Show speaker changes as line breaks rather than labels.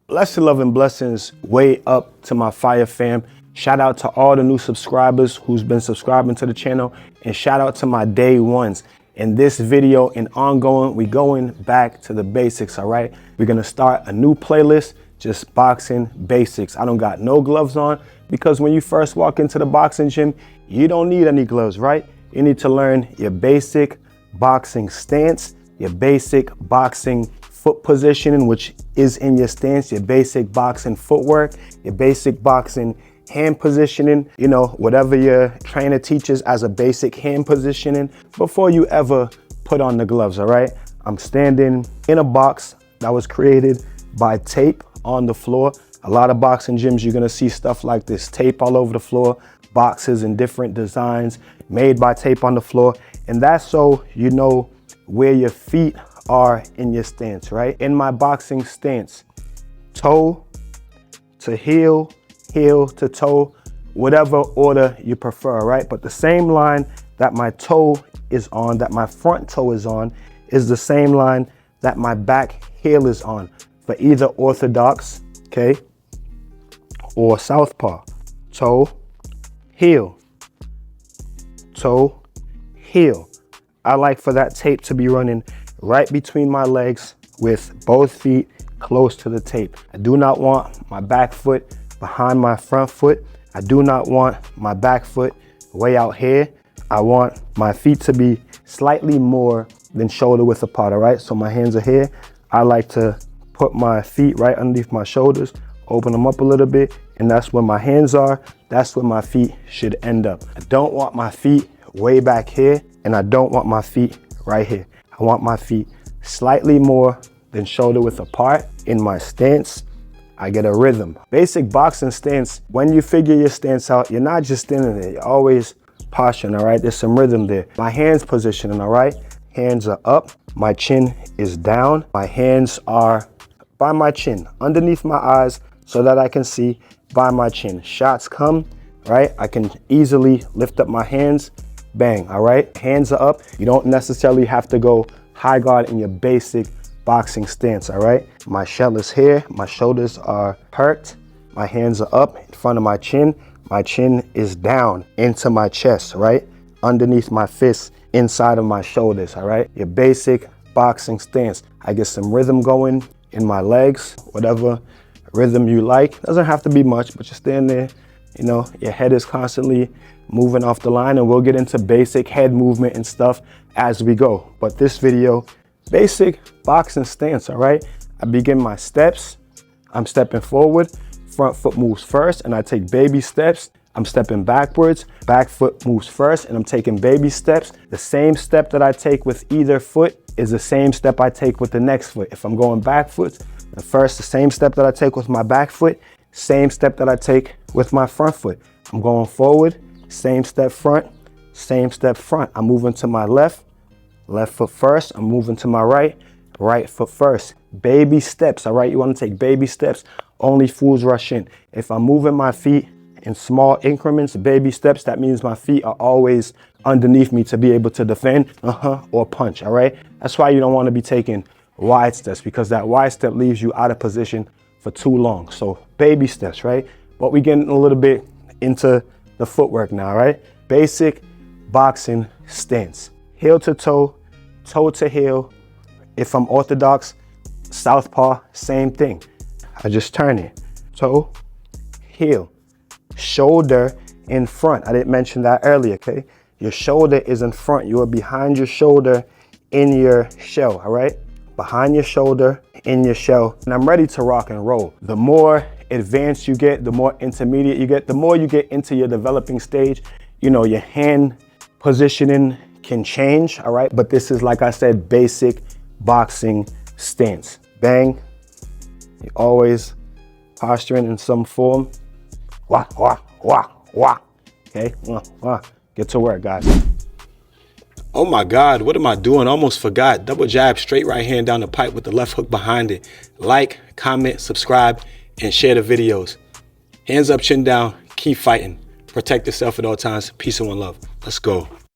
Blessed love and blessings way up to my fire fam. Shout out to all the new subscribers who's been subscribing to the channel, and shout out to my day ones. In this video and ongoing, we going back to the basics, all right? We're gonna start a new playlist, just boxing basics. I don't got no gloves on because when you first walk into the boxing gym, you don't need any gloves, right? You need to learn your basic boxing stance, your basic boxing foot positioning, which is in your stance, your basic boxing footwork, your basic boxing hand positioning, you know, whatever your trainer teaches as a basic hand positioning before you ever put on the gloves, all right? I'm standing in a box that was created by tape on the floor. A lot of boxing gyms, you're gonna see stuff like this, tape all over the floor, boxes in different designs made by tape on the floor. And that's so you know where your feet are in your stance, right? In my boxing stance, toe to heel, heel to toe, whatever order you prefer, right? But the same line that my toe is on, that my front toe is on, is the same line that my back heel is on for either orthodox, okay, or southpaw. Toe, heel, toe, heel. I like for that tape to be running right between my legs with both feet close to the tape. I do not want my back foot behind my front foot. I do not want my back foot way out here. I want my feet to be slightly more than shoulder width apart, all right? So my hands are here. I like to put my feet right underneath my shoulders, open them up a little bit, and that's where my hands are. That's where my feet should end up. I don't want my feet way back here, and I don't want my feet right here. I want my feet slightly more than shoulder width apart. In my stance, I get a rhythm. Basic boxing stance, when you figure your stance out, you're not just standing there, you're always posturing, all right? There's some rhythm there. My hands positioning, all right? Hands are up, my chin is down. My hands are by my chin, underneath my eyes so that I can see by my chin. Shots come, right? I can easily lift up my hands, bang, all right? Hands are up. You don't necessarily have to go high guard in your basic boxing stance, all right? My shell is here, my shoulders are perked, my hands are up in front of my chin is down into my chest, right? Underneath my fists, inside of my shoulders, all right? Your basic boxing stance. I get some rhythm going in my legs, whatever rhythm you like. Doesn't have to be much, but you stand there, you know, your head is constantly moving off the line, and we'll get into basic head movement and stuff as we go. But this video, basic boxing stance, all right? I begin my steps. I'm stepping forward, front foot moves first, and I take baby steps. I'm stepping backwards, back foot moves first, and I'm taking baby steps. The same step that I take with either foot is the same step I take with the next foot. If I'm going back foot, the same step that I take with my back foot, same step that I take with my front foot. I'm going forward, same step front, same step front. I'm moving to my left foot first. I'm moving to my right foot first. Baby steps, all right? You want to take baby steps. Only fools rush in. If I'm moving my feet in small increments, baby steps, that means my feet are always underneath me to be able to defend or punch, all right? That's why you don't want to be taking wide steps, because that wide step leaves you out of position for too long. So baby steps, right? But we getting a little bit into the footwork now, right? Basic boxing stance. Heel to toe, toe to heel. If I'm orthodox, southpaw, same thing. I just turn it. Toe, heel, shoulder in front. I didn't mention that earlier, okay? Your shoulder is in front. You are behind your shoulder in your shell, all right? Behind your shoulder in your shell. And I'm ready to rock and roll. The more advanced you get, the more intermediate you get, the more you get into your developing stage, you know, your hand positioning can change, all right? But this is, like I said, basic boxing stance. Bang. You're always posturing in some form. Wah, wah, wah, wah. Okay, get to work, guys. Oh my God, what am I doing? Almost forgot. Double jab, straight right hand down the pipe with the left hook behind it. Like, comment, subscribe, and share the videos. Hands up, chin down, keep fighting. Protect yourself at all times. Peace and one love. Let's go.